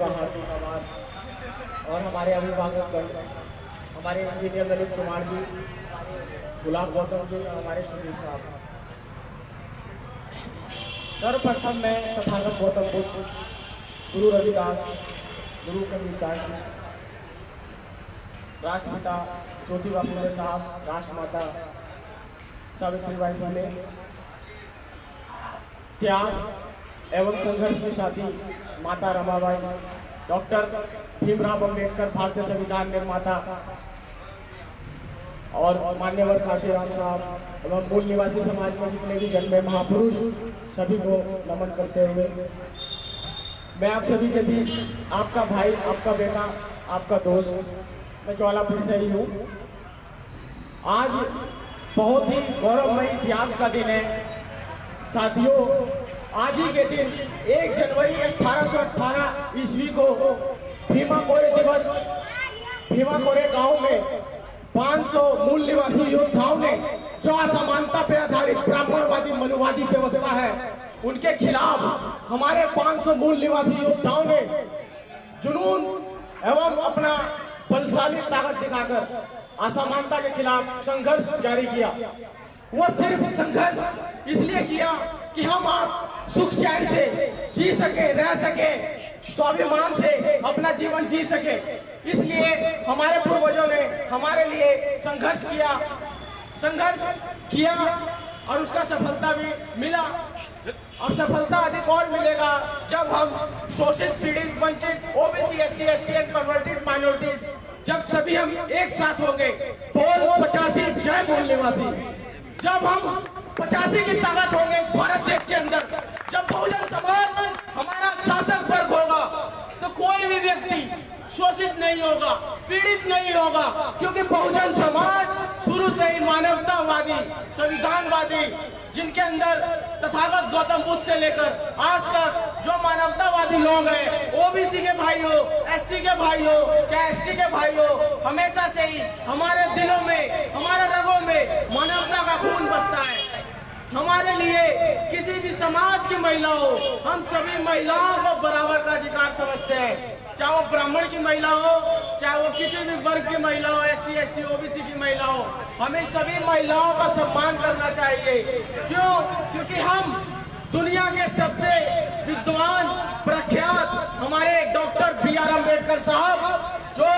का हार्दिक आभार। और हमारे अभिभावकगण, हमारे इंजीनियर ललित कुमार जी, गुलाब गौतम जी, हमारे सुनील साहब। सर्वप्रथम मैं तथागत गौतम बुद्ध, गुरु रविदास, गुरु कबीरदास जी, राष्ट्रपिता ज्योतिबा फुले साहब, राष्ट्रमाता सावित्रीबाई फुले, त्याग एवं संघर्ष की साथी माता रमाबाई, डॉक्टर भीमराव अम्बेडकर भारतीय संविधान निर्माता और मान्यवर काशीराम साहब एवं मूल निवासी समाज में जितने भी जन्मे महापुरुष, सभी को नमन करते हुए मैं आप सभी के बीच आपका भाई, आपका बेटा, आपका दोस्त, मैं ज्वालापुर से ही हूँ। आज बहुत ही गौरवमय इतिहास का दिन है साथियों। आज ही के दिन 1 जनवरी 1818 ईस्वी को भीमा कोरे दिवस, भीमा कोरे गांव में 500 मूल निवासी योद्धाओं ने जो असमानता पे आधारित ब्राह्मणवादी मनुवादी व्यवस्था है उनके खिलाफ हमारे 500 मूल निवासी योद्धाओं ने जुनून एवं अपना बलशाली ताकत दिखाकर असमानता के खिलाफ संघर्ष जारी किया। वो सिर्फ संघर्ष इसलिए किया कि हम आप सुख चैन से जी सके, रह सके, स्वाभिमान से अपना जीवन जी सके। इसलिए हमारे पूर्वजों ने हमारे लिए संघर्ष किया और उसका सफलता भी मिला। और सफलता अधिक और मिलेगा जब हम शोषित, पीड़ित, वंचित, OBC, SC, ST and converted minorities, जब सभी हम एक साथ होंगे। बोल 85 जय मूल निवासी। जब हम 85 की ताकत होंगे भारत देश के अंदर, जब बहुजन समाज हमारा शासक वर्ग होगा तो कोई भी व्यक्ति शोषित नहीं होगा, पीड़ित नहीं होगा, क्योंकि बहुजन समाज शुरू से ही मानवतावादी, संविधानवादी, जिनके अंदर तथागत गौतम बुद्ध से लेकर आज तक जो मानवतावादी लोग हैं, ओबीसी के भाई हो, एससी के भाई हो, चाहे एसटी के भाई हो, हमेशा से ही हमारे दिलों में, हमारे रगों में मानवता का खून बसता है। हमारे लिए किसी भी समाज की महिला हो, हम सभी महिलाओं को बराबर का अधिकार समझते हैं। चाहे वो ब्राह्मण की महिला हो, चाहे वो किसी भी वर्ग की महिला हो, एससी, एसटी, ओबीसी की महिला हो, हमें सभी महिलाओं का सम्मान करना चाहिए। क्यों? क्योंकि हम दुनिया के सबसे विद्वान, प्रख्यात हमारे डॉक्टर BR अम्बेडकर साहब, जो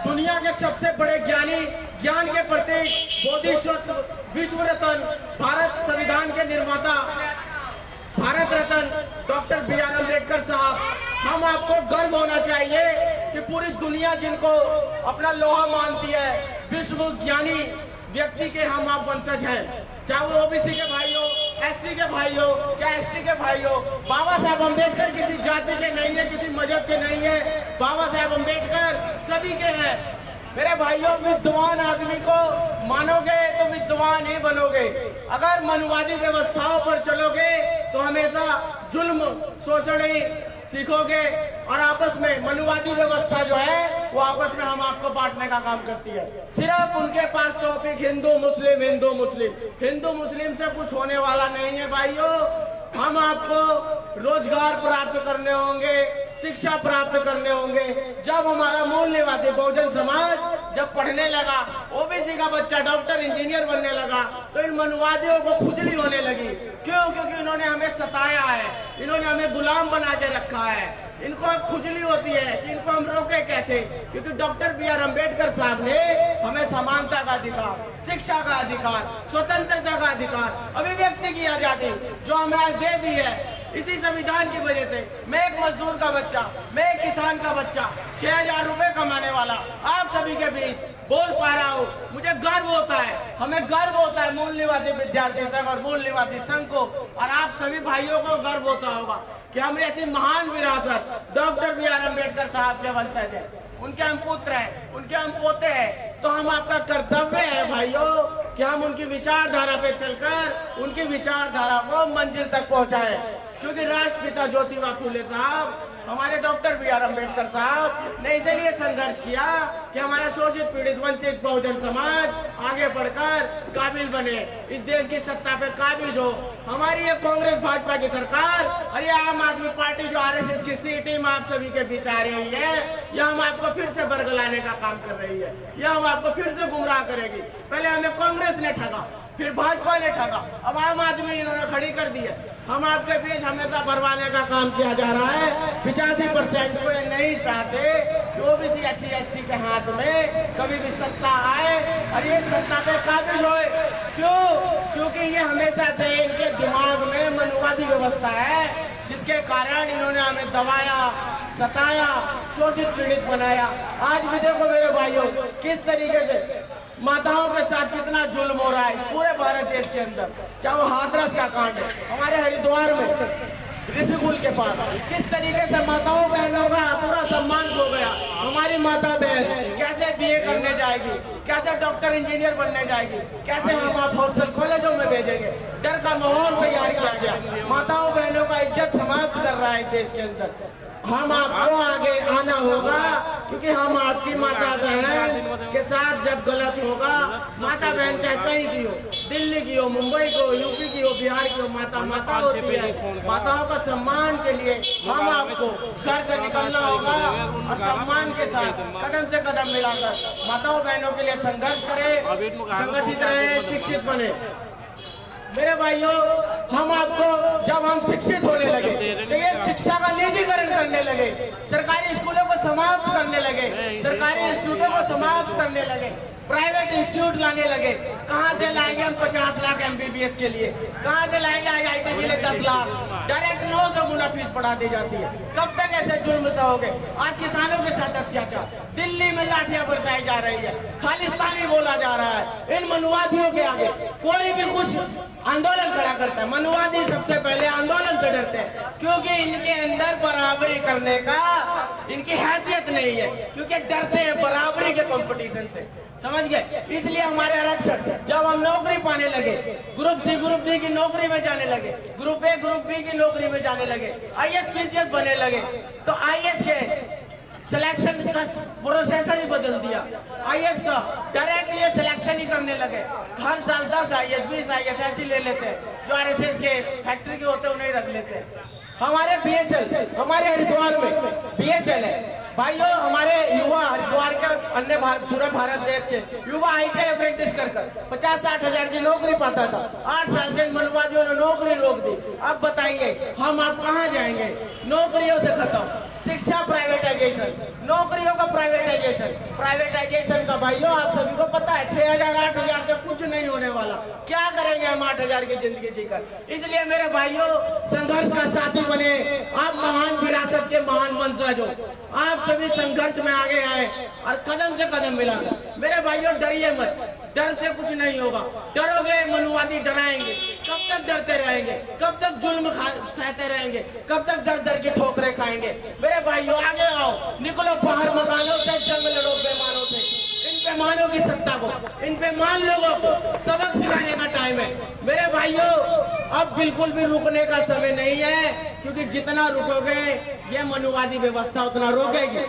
दुनिया के सबसे बड़े ज्ञानी, ज्ञान के प्रतीक, बोधिसत्व, विश्व रत्न, भारत संविधान के निर्माता, भारत रत्न डॉक्टर BR अम्बेडकर साहब, हम आपको गर्व होना चाहिए कि पूरी दुनिया जिनको अपना लोहा मानती है, विश्व ज्ञानी व्यक्ति के हम आप वंशज हैं। चाहे वो ओबीसी के भाई हो, एससी के भाई हो, चाहे एसटी के भाई हो। बाबा साहब अम्बेडकर किसी जाति के नहीं है, किसी मजहब के नहीं है। बाबा साहब अम्बेडकर सभी के हैं। मेरे भाइयों, विद्वान आदमी को मानोगे तो विद्वान ही बनोगे। अगर मनुवादी व्यवस्थाओं पर चलोगे तो हमेशा जुल्म, शोषण ही सीखोगे। और आपस में मनुवादी व्यवस्था जो है वो आपस में हम आपको बांटने का काम करती है। सिर्फ उनके पास टॉपिक हिंदू मुस्लिम, हिंदू मुस्लिम, हिंदू मुस्लिम से कुछ होने वाला नहीं है भाइयों। हम आपको रोजगार प्राप्त करने होंगे, शिक्षा प्राप्त करने होंगे। जब हमारा मूल निवासी बहुजन समाज जब पढ़ने लगा, ओबीसी का बच्चा डॉक्टर, इंजीनियर बनने लगा, तो इन मनुवादियों को खुजली होने लगी। क्यों? क्योंकि इन्होंने हमें सताया है, इन्होंने हमें गुलाम बना के रखा है। इनको अब खुजली होती है कि इनको हम रोके कैसे, क्योंकि डॉक्टर BR अम्बेडकर साहब ने हमें समानता का अधिकार, शिक्षा का अधिकार, स्वतंत्रता का अधिकार, अभिव्यक्ति की आजादी जो हमें आज दे दी है। इसी संविधान की वजह से मैं एक मजदूर का बच्चा, मैं एक किसान का बच्चा, 6000 रुपए कमाने वाला आप सभी के बीच बोल पा रहा हूँ। मुझे गर्व होता है, हमें गर्व होता है मूल निवासी विद्यार्थी संघ और मूल निवासी संघ को, और आप सभी भाइयों को गर्व होता होगा कि हम ऐसी महान विरासत डॉक्टर BR अम्बेडकर साहब के वंशज हैं, उनके हम पुत्र हैं, उनके हम पोते हैं। तो हम आपका कर्तव्य है भाइयों कि हम उनकी विचारधारा पे चलकर उनकी विचारधारा को मंजिल तक पहुंचाएं। क्योंकि राष्ट्रपिता ज्योतिबा फुले साहब हमारे डॉक्टर बी आर अम्बेडकर साहब ने इसीलिए संघर्ष किया कि हमारा शोषित पीड़ित वंचित बहुजन समाज आगे बढ़कर काबिल बने, इस देश की सत्ता पे काबिज हो। हमारी ये कांग्रेस भाजपा की सरकार और ये आम आदमी पार्टी जो आरएसएस की सी टीम आप सभी के बीच आ रही है, यह हम आपको फिर से बरगलाने का काम कर रही है, यह हम आपको फिर से गुमराह करेगी। पहले हमें कांग्रेस ने ठगा, फिर भाजपा ने ठगा, अब आम आदमी इन्होंने खड़ी कर दी है। हम आपके बीच हमेशा भरवाने का काम किया जा रहा है। 85% को ये नहीं चाहते कि ओबीसी SC ST के हाथ में कभी भी सत्ता आए और ये सत्ता पे काबिज होए। क्यों? क्योंकि ये हमेशा से इनके दिमाग में मनुवादी व्यवस्था है, जिसके कारण इन्होंने हमें दबाया, सताया, शोषित पीड़ित बनाया। आज भी देखो मेरे भाइयों, किस तरीके से माताओं के साथ कितना जुल्म हो रहा है पूरे भारत देश के अंदर। चाहे वो हाथरस का कांड है, हमारे हरिद्वार में ऋषिकुल के पास किस तरीके से माताओं बहनों का पूरा सम्मान खो गया। हमारी माता बहन कैसे BA करने जाएगी, कैसे डॉक्टर इंजीनियर बनने जाएगी, कैसे हम आप हॉस्टल कॉलेजों में भेजेंगे। डर का माहौल तैयार किया गया, माताओं बहनों का इज्जत समाप्त कर रहा है देश के अंदर। हम आपको आगे आना होगा, क्योंकि हम आपकी माता बहन के साथ जब गलत होगा, माता बहन चाहे कहीं की हो, दिल्ली की हो, मुंबई की हो, यूपी की हो, बिहार की हो, माता माता होती है। माताओं का सम्मान के लिए हम आपको घर से निकलना होगा और सम्मान के साथ कदम से कदम मिलाकर माताओं बहनों के लिए संघर्ष करें, संगठित रहे, शिक्षित बने। मेरे भाइयों, हम आपको जब हम शिक्षित होने लगे तो ये शिक्षा का निजीकरण करने लगे, सरकारी स्कूलों को समाप्त करने लगे, सरकारी इंस्टीट्यूटों को समाप्त करने लगे, प्राइवेट इंस्टीट्यूट लाने लगे। कहाँ से लाएंगे हम 50 लाख MBBS के लिए? कहाँ से लाएंगे IIT के लिए 10 लाख? डायरेक्ट 900 गुना फीस बढ़ा दी जाती है। कब तक ऐसे जुल्म सहोगे? आज किसानों के साथ अत्याचार, दिल्ली में लाठियां बरसाई जा रही है, खालिस्तानी बोला जा रहा है। इन मनुवादियों के आगे कोई भी कुछ आंदोलन खड़ा करता है, मनुवादी सबसे पहले आंदोलन से डरते हैं, क्योंकि इनके अंदर बराबरी करने का इनकी हैसियत नहीं है, क्योंकि डरते हैं बराबरी के कंपटीशन से। समझ गए? इसलिए हमारे आरक्षण जब हम नौकरी पाने लगे, ग्रुप C ग्रुप D की नौकरी में जाने लगे, ग्रुप A ग्रुप B की नौकरी में जाने लगे, IAS PCS बनने लगे, तो IAS के सिलेक्शन का प्रोसेसर ही बदल दिया। IAS का डायरेक्ट ये सिलेक्शन ही करने लगे। हर साल 10 IAS 20 IAS ऐसी ले लेते हैं, जो RSS के फैक्ट्री के होते उन्हें रख लेते हैं। हमारे BHL, हमारे हरिद्वार में BHL है भाइयों। हमारे युवा हरिद्वार के अन्य पूरे भारत देश के युवा ITI अप्रेंटिस कर 50-60 हजार की नौकरी पाता था। 8 साल से मनुवादियों ने नौकरी रोक दी। अब बताइए हम आप कहाँ जाएंगे? नौकरियों से खत्म, शिक्षा प्राइवेटाइजेशन, नौकरियों का प्राइवेटाइजेशन का भाइयों आप सभी को पता है 6,000-8,000 से कुछ नहीं होने वाला। क्या करेंगे हम 8,000 की जिंदगी जीकर? इसलिए मेरे भाइयों, संघर्ष का साथी बने, आप महान विरासत के महान वंशज हो। आप सभी संघर्ष में आगे आए और कदम से कदम मिला। मेरे भाइयों, डरिए मत, डर से कुछ नहीं होगा। डरोगे मनुवादी डराएंगे, कब तक डरते रहेंगे? कब तक जुल्म सहते रहेंगे? कब तक दर दर की ठोकरें खाएंगे? मेरे भाइयों आगे आओ, निकलो बाहर मकानों से, जंग लड़ो बेमानों से। इन बेमानों की सत्ता को, इन बेमान लोगों को सबक सिखाने का टाइम है। मेरे भाइयों, अब बिल्कुल भी रुकने का समय नहीं है, क्योंकि जितना रुकोगे ये मनुवादी व्यवस्था उतना रोकेगी।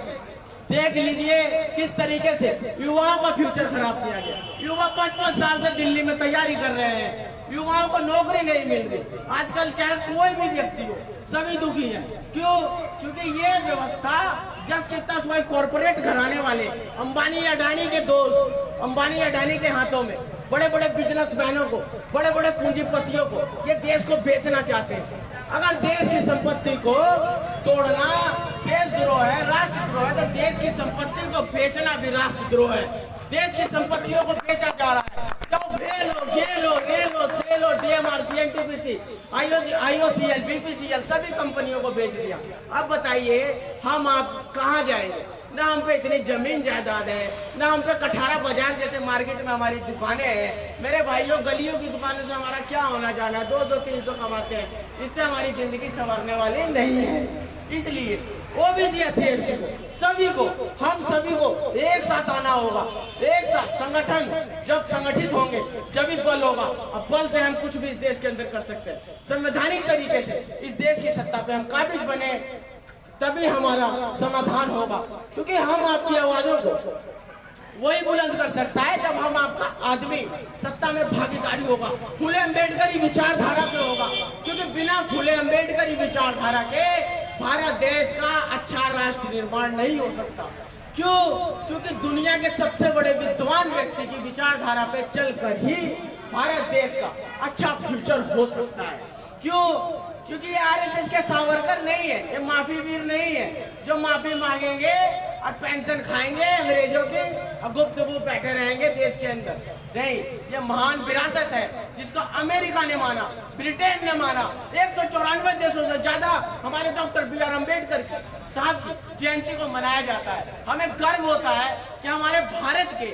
देख लीजिए किस तरीके से युवाओं का फ्यूचर खराब किया गया। युवा 5-5 साल से दिल्ली में तैयारी कर रहे हैं, युवाओं को नौकरी नहीं मिल रही। आजकल चाहे कोई भी व्यक्ति हो, सभी दुखी है। क्यों? क्योंकि ये व्यवस्था जस के तस वही कॉर्पोरेट घराने वाले अंबानी अडानी के दोस्त, अंबानी अडानी के हाथों में, बड़े बड़े बिजनेसमैनों को, बड़े बड़े पूंजीपतियों को ये देश को बेचना चाहते हैं। अगर देश की संपत्ति को तोड़ना देशद्रोह है, राष्ट्रद्रोह है, तो देश की संपत्ति को बेचना भी राष्ट्रद्रोह है। देश की संपत्तियों को बेचा जा रहा है। जब भेलो, गेलो, रेलो, सेलो, DMR, CNTPC, IOCL, BPCL सभी कंपनियों को बेच दिया। अब बताइए हम आप कहाँ जाएंगे? ना हम पे इतनी जमीन जायदाद है, ना हम पे कठारा बाजार जैसे मार्केट में हमारी दुकानें हैं। मेरे भाइयों, गलियों की दुकानों से हमारा क्या होना जाना? 200-300 कमाते हैं, इससे हमारी जिंदगी संवरने वाली नहीं है। इसलिए OBC SC ST को, सभी को, हम सभी को एक साथ आना होगा। एक साथ संगठन जब संगठित होंगे जब ही बल होगा। अब बल से हम कुछ भी इस देश के अंदर कर सकते हैं। संवैधानिक तरीके से इस देश की सत्ता पे हम काबिज बने, तभी हमारा समाधान होगा, क्योंकि हम आपकी आवाजों को वही बुलंद कर सकता है जब हम आपका आदमी सत्ता में भागीदारी होगा, फुले अम्बेडकरी विचारधारा पे होगा, क्योंकि बिना फुले अम्बेडकरी विचारधारा के भारत देश का अच्छा राष्ट्र निर्माण नहीं हो सकता। क्यों? क्योंकि दुनिया के सबसे बड़े विद्वान व्यक्ति की विचारधारा पे चलकर ही भारत देश का अच्छा फ्यूचर हो सकता है। क्यों? क्योंकि ये आरएसएस के सावरकर नहीं है, ये माफी वीर नहीं है जो माफी मांगेंगे और पेंशन खाएंगे अंग्रेजों के और गुप्तगू बैठे रहेंगे देश के अंदर। नहीं, ये महान विरासत है जिसको अमेरिका ने माना, ब्रिटेन ने माना, 194 देशों से ज्यादा हमारे डॉक्टर बी आर अम्बेडकर साहब की जयंती को मनाया जाता है। हमें गर्व होता है कि हमारे भारत के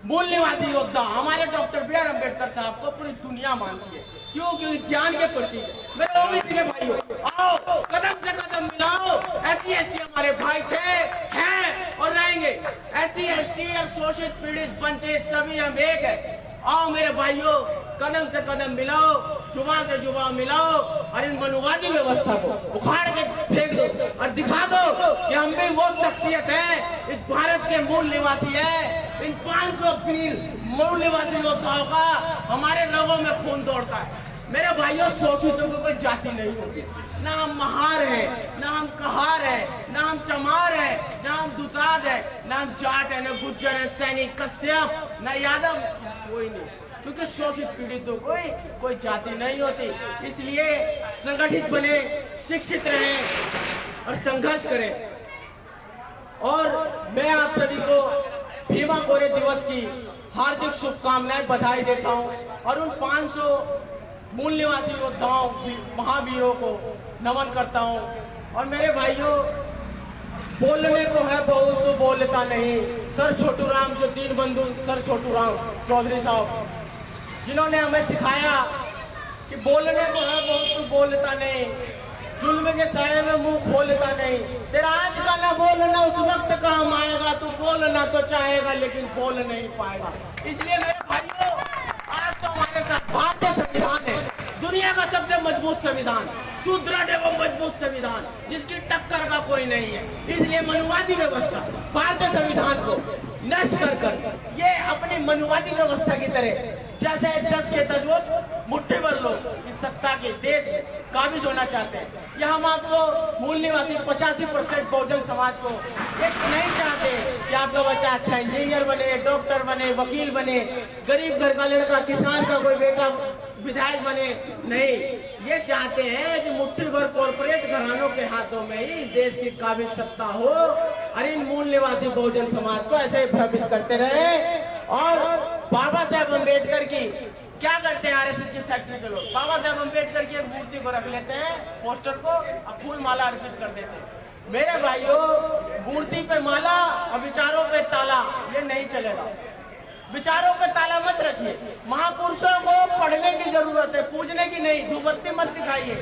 मूल निवासी योद्धा हमारे डॉक्टर बी आर अम्बेडकर साहब को पूरी दुनिया मानती है। क्यों? क्योंकि ज्ञान के प्रति मेरे ओबीसी के भाइयों, आओ कदम से कदम मिलाओ। SC ST हमारे भाई थे, हैं और रहेंगे। SC ST और शोषित पीड़ित वंचित सभी हम एक है। आओ मेरे भाइयों, कदम से कदम मिलाओ, जुबान से जुबान मिलाओ और इन मनुवादी व्यवस्था को उखाड़ के फेंक दो और दिखा दो कि हम भी वो शख्सियत है, इस भारत के मूल निवासी है। इन 500 वीर मूल निवासी योद्धाओं का हमारे लोगों में खून दौड़ता है। मेरे भाइयों, शोषितों को कोई जाति नहीं होती, ना हम महार है, ना हम कहार है, ना हम चमार है, ना हम दुसाद है, ना हम जाट है, ना गुज्जर है, सैनिक, कश्यप, ना यादव, कोई नहीं, क्योंकि शोषित पीड़ितों को कोई जाति नहीं होती। इसलिए संगठित बने, शिक्षित रहें और संघर्ष करें। और मैं आप सभी को भीमा कोरे दिवस की हार्दिक शुभकामनाएं, बधाई देता हूं और उन 500 मूल निवासी योद्धाओं, महावीरों को नमन करता हूं। और मेरे भाइयों, बोलने को है बहुत तो बोलता नहीं। सर छोटू राम, जो दीन बंधु सर छोटू राम चौधरी साहब, जिन्होंने हमें सिखाया कि बोलने को है बहुत तो बोलता नहीं, जुल्म के साये में मुंह खोलता नहीं। तेरा आज का ना बोलना उस वक्त काम आएगा, तू बोलना तो चाहेगा लेकिन बोल नहीं पाएगा। इसलिए मेरे भाइयों, आज तो हमारे साथ भारतीय संविधान है, दुनिया का सबसे मजबूत संविधान, सुदृढ़ एवं मजबूत संविधान, जिसकी टक्कर का कोई नहीं है। इसलिए मनुवादी व्यवस्था, भारतीय संविधान को नष्ट कर कर ये अपनी मनुवादी व्यवस्था की तरह जैसे 10 के तजवुज मुट्ठी भर लोग इस सत्ता के देश में काबिज होना चाहते हैं। या हम आपको मूल निवासी 85% बहुजन समाज को ये नहीं चाहते कि आपका बच्चा अच्छा इंजीनियर बने, डॉक्टर बने, वकील बने, गरीब घर का लड़का, किसान का कोई बेटा विधायक बने। नहीं, ये चाहते हैं कि मुट्ठी भर कॉर्पोरेट घरानों के हाथों में ही इस देश की काबिज सत्ता हो और इन मूल निवासी बहुजन समाज को ऐसे ही भ्रमित करते रहे। और बाबा साहेब अम्बेडकर की क्या करते हैं आरएसएस की फैक्ट्री के लोग? बाबा साहेब अम्बेडकर की एक मूर्ति को रख लेते हैं, पोस्टर को, और फूल माला अर्पित कर देते हैं। मेरे भाइयों, मूर्ति पे माला और विचारों पे ताला, ये नहीं चलेगा। विचारों पे ताला मत रखिए। महापुरुषों को पढ़ने की जरूरत है, पूजने की नहीं। धूपबत्ती मत दिखाइए।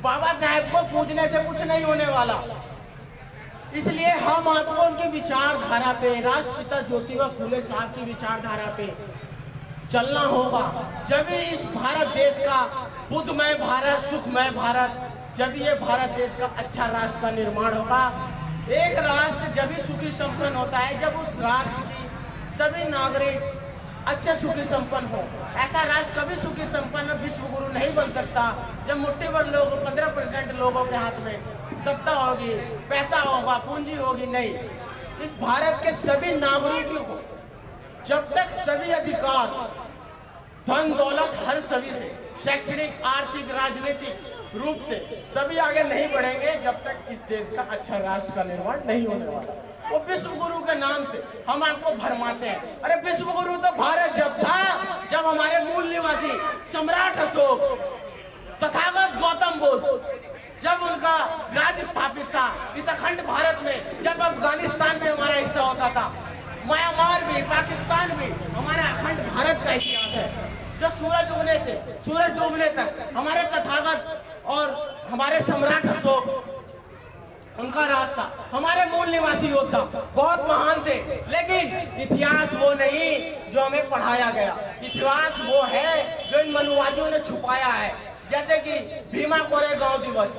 बाबा साहेब को पूजने से कुछ नहीं होने वाला। इसलिए हम आपको उनकी विचारधारा पे, राष्ट्रपिता ज्योतिबा फूले साहब की विचारधारा पे चलना होगा। जब इस भारत देश का बुद्धमय भारत, सुखमय भारत, जब ये भारत देश का अच्छा राष्ट्र का निर्माण होगा। एक राष्ट्र जब भी सुखी संपन्न होता है जब उस राष्ट्र की सभी नागरिक अच्छे सुखी संपन्न हो। ऐसा राष्ट्र कभी सुखी संपन्न विश्व गुरु नहीं बन सकता जब मुट्ठी भर लोग, 15% लोगों के हाथ में सत्ता होगी, पैसा होगा, पूंजी होगी। नहीं, इस भारत के सभी नागरिकों को जब तक सभी अधिकार, धन दौलत हर सभी से, शैक्षणिक, आर्थिक, राजनीतिक रूप से सभी आगे नहीं बढ़ेंगे जब तक इस देश का अच्छा राष्ट्र का निर्माण नहीं होने वाला। वो विश्व गुरु के नाम से हम आपको भरमाते हैं। अरे विश्व गुरु तो भारत जब था, जब हमारे मूल निवासी सम्राट अशोक, तथागत गौतम बुद्ध, जब उनका राज स्थापित था इस अखंड भारत में, जब अफगानिस्तान भी हमारा हिस्सा होता था, म्यांमार भी, पाकिस्तान भी हमारा अखंड भारत का इतिहास है। जो सूरज उगने से सूरज डूबने तक हमारे तथागत और हमारे सम्राट अशोक, उनका रास्ता, हमारे मूल निवासी योद्धा बहुत महान थे। लेकिन इतिहास वो नहीं जो हमें पढ़ाया गया। इतिहास वो है जो इन मनुवादियों ने छुपाया है। जैसे कि भीमा कोरे गांव दिवस,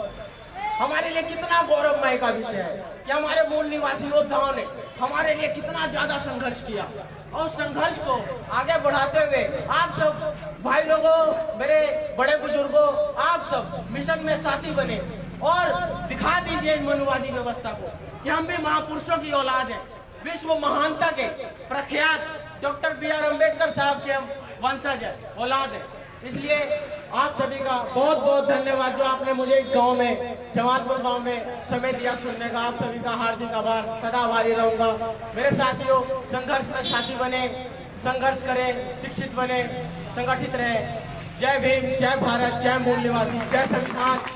हमारे लिए कितना गौरवमय का विषय है कि हमारे मूल निवासी योद्धाओं ने हमारे लिए कितना ज्यादा संघर्ष किया, और संघर्ष को आगे बढ़ाते हुए आप सब भाई लोगों, मेरे बड़े बुजुर्गों, आप सब मिशन में साथी बने और दिखा दीजिए मनुवादी व्यवस्था को कि हम भी महापुरुषों की औलाद हैं, विश्व महानता के प्रख्यात डॉक्टर B.R. अम्बेडकर साहब के हम वंशज हैं, औलाद हैं। इसलिए आप सभी का बहुत बहुत धन्यवाद जो आपने मुझे इस गांव में, जमालपुर गांव में समय दिया सुनने का। आप सभी का हार्दिक आभार, सदा आभारी रहूंगा। मेरे साथियों, संघर्ष में साथी बने, संघर्ष करें, शिक्षित बने, संगठित रहे। जय भीम, जय भारत, जय मूल निवासी, जय संविधान।